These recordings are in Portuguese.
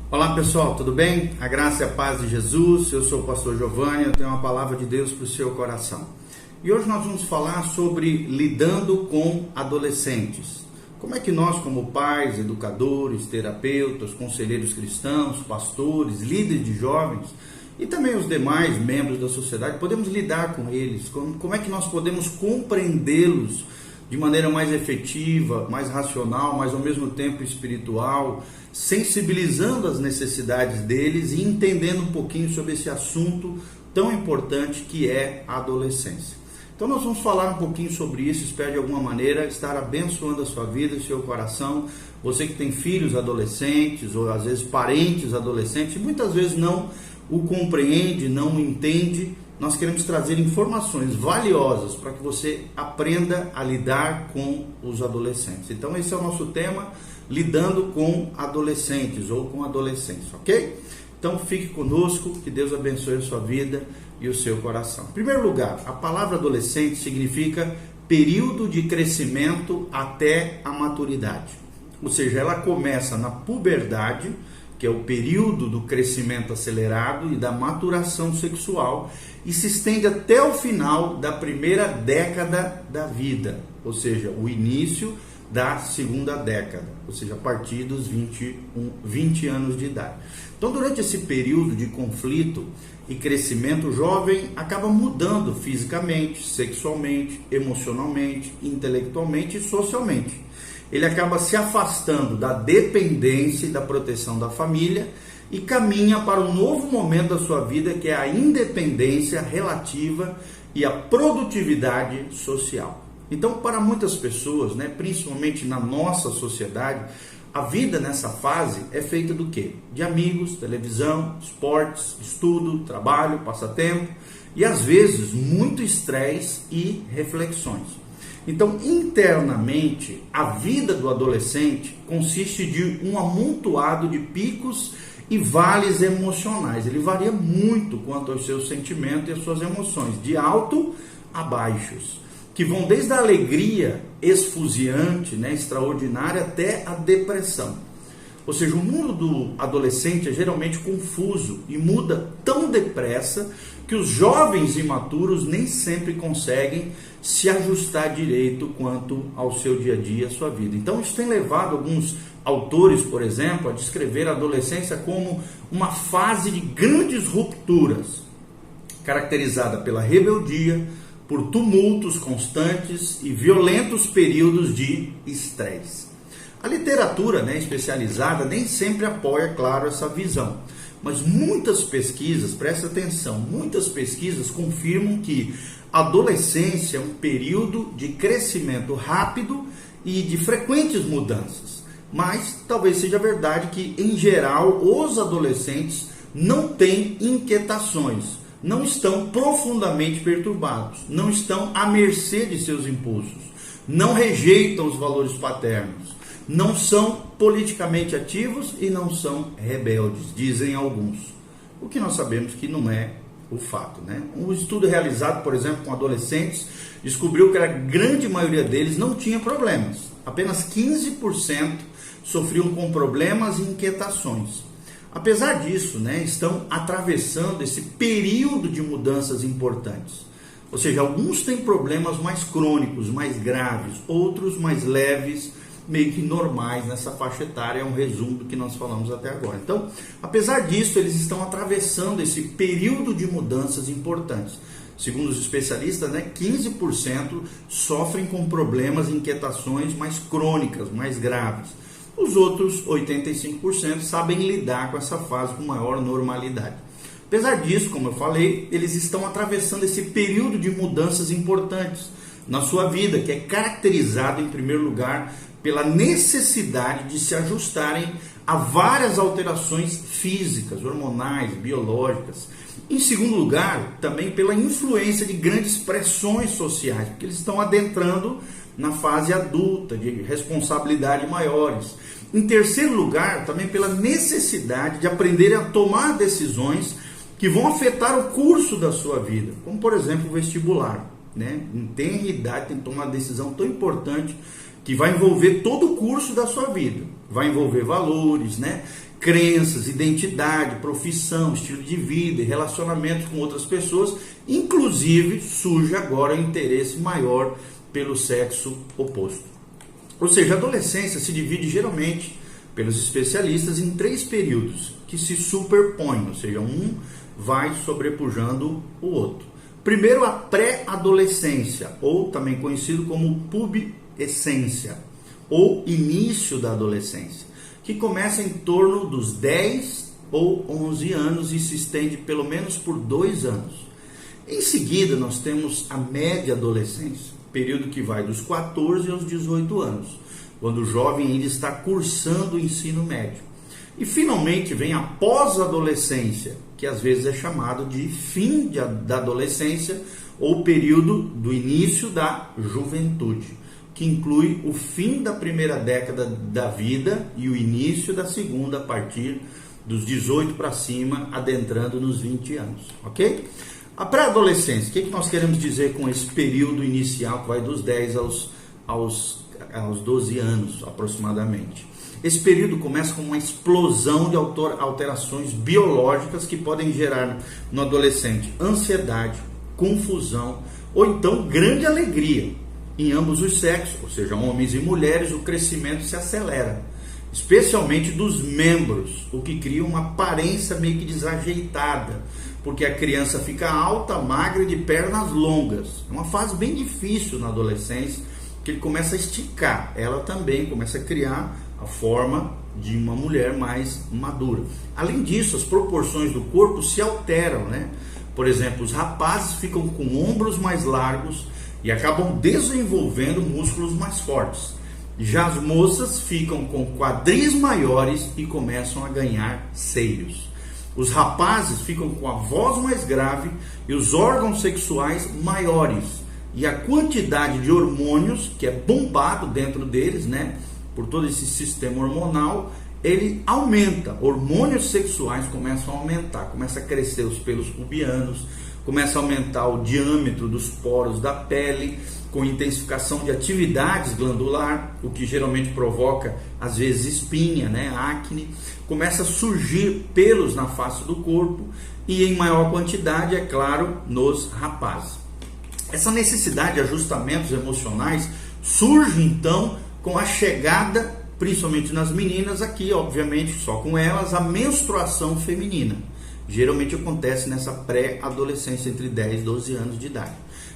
Olá pessoal, tudo bem? A graça e a paz de Jesus, eu sou o pastor Giovanni, eu tenho uma palavra de Deus para o seu coração. E hoje nós vamos falar sobre lidando com adolescentes. Como é que nós, como pais, educadores, terapeutas, conselheiros cristãos, pastores, líderes de jovens e também os demais membros da sociedade, podemos lidar com eles? Como é que nós podemos compreendê-los de maneira mais efetiva, mais racional, mas ao mesmo tempo espiritual, sensibilizando as necessidades deles e entendendo um pouquinho sobre esse assunto tão importante que é a adolescência. Então nós vamos falar um pouquinho sobre isso, espero de alguma maneira estar abençoando a sua vida e o seu coração. Você que tem filhos adolescentes ou às vezes parentes adolescentes, muitas vezes não o compreende, não o entende. Nós queremos trazer informações valiosas para que você aprenda a lidar com os adolescentes. Então esse é o nosso tema, lidando com adolescentes ou com adolescentes, ok? Então fique conosco, que Deus abençoe a sua vida e o seu coração. Em primeiro lugar, a palavra adolescente significa período de crescimento até a maturidade. Ou seja, ela começa na puberdade, que é o período do crescimento acelerado e da maturação sexual, e se estende até o final da primeira década da vida, ou seja, o início da segunda década, ou seja, a partir dos 20 anos de idade. Então, durante esse período de conflito e crescimento, o jovem acaba mudando fisicamente, sexualmente, emocionalmente, intelectualmente e socialmente. Ele acaba se afastando da dependência e da proteção da família e caminha para um novo momento da sua vida, que é a independência relativa e a produtividade social. Então, para muitas pessoas, principalmente na nossa sociedade, a vida nessa fase é feita do quê? De amigos, televisão, esportes, estudo, trabalho, passatempo e às vezes muito estresse e reflexões. Então, internamente, a vida do adolescente consiste de um amontoado de picos e vales emocionais. Ele varia muito quanto aos seus sentimentos e às suas emoções, de alto a baixos, que vão desde a alegria esfuziante, extraordinária, até a depressão. Ou seja, o mundo do adolescente é geralmente confuso e muda tão depressa que os jovens imaturos nem sempre conseguem se ajustar direito quanto ao seu dia a dia, à sua vida. Então isso tem levado alguns autores, por exemplo, a descrever a adolescência como uma fase de grandes rupturas, caracterizada pela rebeldia, por tumultos constantes e violentos períodos de estresse. A literatura especializada nem sempre apoia, claro, essa visão. Mas muitas pesquisas, presta atenção, muitas pesquisas confirmam que a adolescência é um período de crescimento rápido e de frequentes mudanças. Mas talvez seja verdade que, em geral, os adolescentes não têm inquietações, não estão profundamente perturbados, não estão à mercê de seus impulsos, não rejeitam os valores paternos, não são politicamente ativos e não são rebeldes, dizem alguns. O que nós sabemos que não é o fato, Um estudo realizado, por exemplo, com adolescentes, descobriu que a grande maioria deles não tinha problemas. Apenas 15% sofriam com problemas e inquietações. Apesar disso, estão atravessando esse período de mudanças importantes. Ou seja, alguns têm problemas mais crônicos, mais graves, outros mais leves, meio que normais nessa faixa etária, é um resumo do que nós falamos até agora. Então, apesar disso, eles estão atravessando esse período de mudanças importantes. Segundo os especialistas, 15% sofrem com problemas e inquietações mais crônicas, mais graves. Os outros 85% sabem lidar com essa fase com maior normalidade. Apesar disso, como eu falei, eles estão atravessando esse período de mudanças importantes na sua vida, que é caracterizado, em primeiro lugar, pela necessidade de se ajustarem a várias alterações físicas, hormonais, biológicas. Em segundo lugar, também pela influência de grandes pressões sociais, porque eles estão adentrando na fase adulta, de responsabilidade maiores. Em terceiro lugar, também pela necessidade de aprenderem a tomar decisões que vão afetar o curso da sua vida, como por exemplo o vestibular. Em tenra idade tem que tomar uma decisão tão importante que vai envolver todo o curso da sua vida. vai envolver valores, né? Crenças, identidade, profissão, estilo de vida, relacionamentos com outras pessoas. Inclusive, surge agora o interesse maior pelo sexo oposto. Ou seja, a adolescência se divide geralmente pelos especialistas em 3 períodos que se superpõem, ou seja, um vai sobrepujando o outro. Primeiro, a pré-adolescência, ou também conhecido como pubescência, ou início da adolescência, que começa em torno dos 10 ou 11 anos e se estende pelo menos por 2 anos. Em seguida, nós temos a média adolescência, período que vai dos 14 aos 18 anos, quando o jovem ainda está cursando o ensino médio. E finalmente vem a pós-adolescência, que às vezes é chamado de fim da adolescência ou período do início da juventude, que inclui o fim da primeira década da vida e o início da segunda a partir dos 18 para cima, adentrando nos 20 anos, ok? A pré-adolescência, o que nós queremos dizer com esse período inicial que vai dos 10 aos 12 anos aproximadamente? Esse período começa com uma explosão de alterações biológicas que podem gerar no adolescente ansiedade, confusão ou então grande alegria. Em ambos os sexos, ou seja, homens e mulheres, o crescimento se acelera, especialmente dos membros, o que cria uma aparência meio que desajeitada, porque a criança fica alta, magra e de pernas longas. É uma fase bem difícil na adolescência, que ele começa a esticar, ela também começa a criar a forma de uma mulher mais madura. Além disso, as proporções do corpo se alteram, né? Por exemplo, os rapazes ficam com ombros mais largos e acabam desenvolvendo músculos mais fortes. Já as moças ficam com quadris maiores e começam a ganhar seios. Os rapazes ficam com a voz mais grave e os órgãos sexuais maiores. E a quantidade de hormônios que é bombado dentro deles, né? Por todo esse sistema hormonal, ele aumenta, hormônios sexuais começam a aumentar, começa a crescer os pelos pubianos, começa a aumentar o diâmetro dos poros da pele, com intensificação de atividades glandular, o que geralmente provoca, às vezes, espinha, né, acne, começa a surgir pelos na face do corpo e em maior quantidade, é claro, nos rapazes. Essa necessidade de ajustamentos emocionais surge, então, com a chegada, principalmente nas meninas, aqui, obviamente, só com elas, a menstruação feminina. Geralmente acontece nessa pré-adolescência, entre 10 e 12 anos de idade.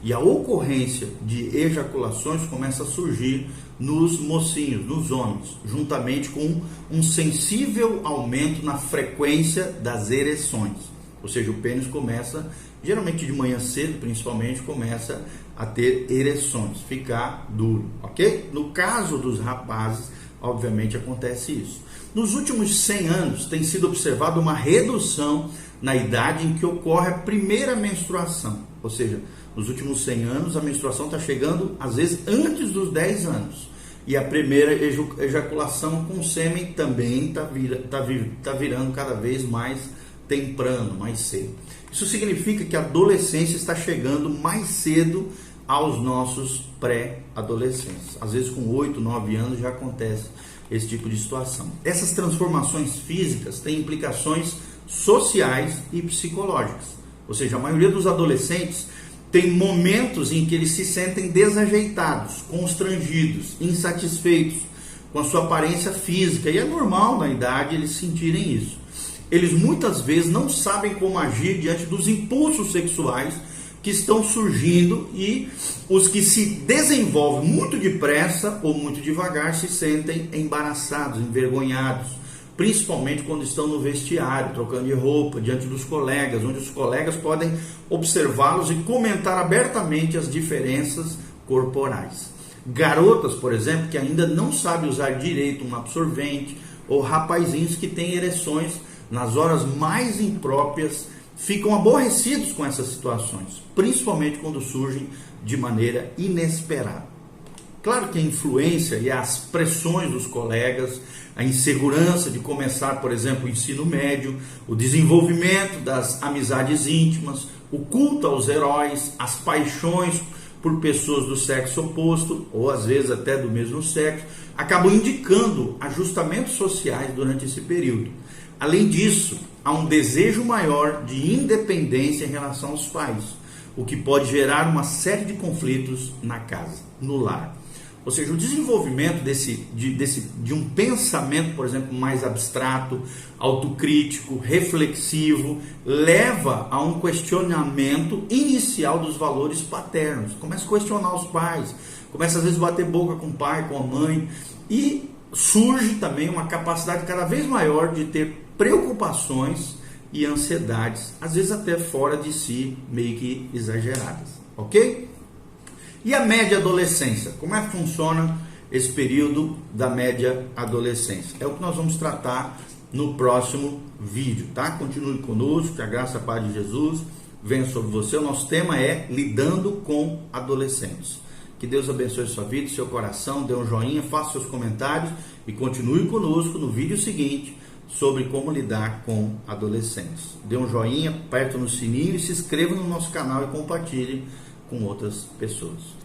E a ocorrência de ejaculações começa a surgir nos mocinhos, nos homens, juntamente com um sensível aumento na frequência das ereções. Ou seja, o pênis começa, geralmente de manhã cedo, principalmente, começa a ter ereções, ficar duro, ok? No caso dos rapazes, obviamente acontece isso. Nos últimos 100 anos tem sido observada uma redução na idade em que ocorre a primeira menstruação, ou seja, nos últimos 100 anos a menstruação está chegando às vezes antes dos 10 anos e a primeira ejaculação com sêmen também está virando cada vez mais temprano, mais cedo. Isso significa que a adolescência está chegando mais cedo aos nossos pré-adolescentes. Às vezes com 8, 9 anos já acontece esse tipo de situação. Essas transformações físicas têm implicações sociais e psicológicas. Ou seja, a maioria dos adolescentes tem momentos em que eles se sentem desajeitados, constrangidos, insatisfeitos com a sua aparência física. E é normal na idade eles sentirem isso. Eles muitas vezes não sabem como agir diante dos impulsos sexuais que estão surgindo e os que se desenvolvem muito depressa ou muito devagar se sentem embaraçados, envergonhados, principalmente quando estão no vestiário, trocando de roupa, diante dos colegas, onde os colegas podem observá-los e comentar abertamente as diferenças corporais. Garotas, por exemplo, que ainda não sabem usar direito um absorvente, ou rapazinhos que têm ereções nas horas mais impróprias, ficam aborrecidos com essas situações, principalmente quando surgem de maneira inesperada. Claro que a influência e as pressões dos colegas, a insegurança de começar, por exemplo, o ensino médio, o desenvolvimento das amizades íntimas, o culto aos heróis, as paixões por pessoas do sexo oposto, ou às vezes até do mesmo sexo, acabam indicando ajustamentos sociais durante esse período. Além disso, há um desejo maior de independência em relação aos pais, o que pode gerar uma série de conflitos na casa, no lar. Ou seja, o desenvolvimento de um pensamento, por exemplo, mais abstrato, autocrítico, reflexivo, leva a um questionamento inicial dos valores paternos. Começa a questionar os pais, começa às vezes a bater boca com o pai, com a mãe, e surge também uma capacidade cada vez maior de ter preocupações e ansiedades, às vezes até fora de si, meio que exageradas, ok? E a média adolescência? Como é que funciona esse período da média adolescência? É o que nós vamos tratar no próximo vídeo, tá? Continue conosco, que a graça e a paz de Jesus venha sobre você. O nosso tema é lidando com adolescentes. Que Deus abençoe sua vida, seu coração, dê um joinha, faça seus comentários e continue conosco no vídeo seguinte sobre como lidar com adolescentes. Dê um joinha, aperta no sininho e se inscreva no nosso canal e compartilhe com outras pessoas.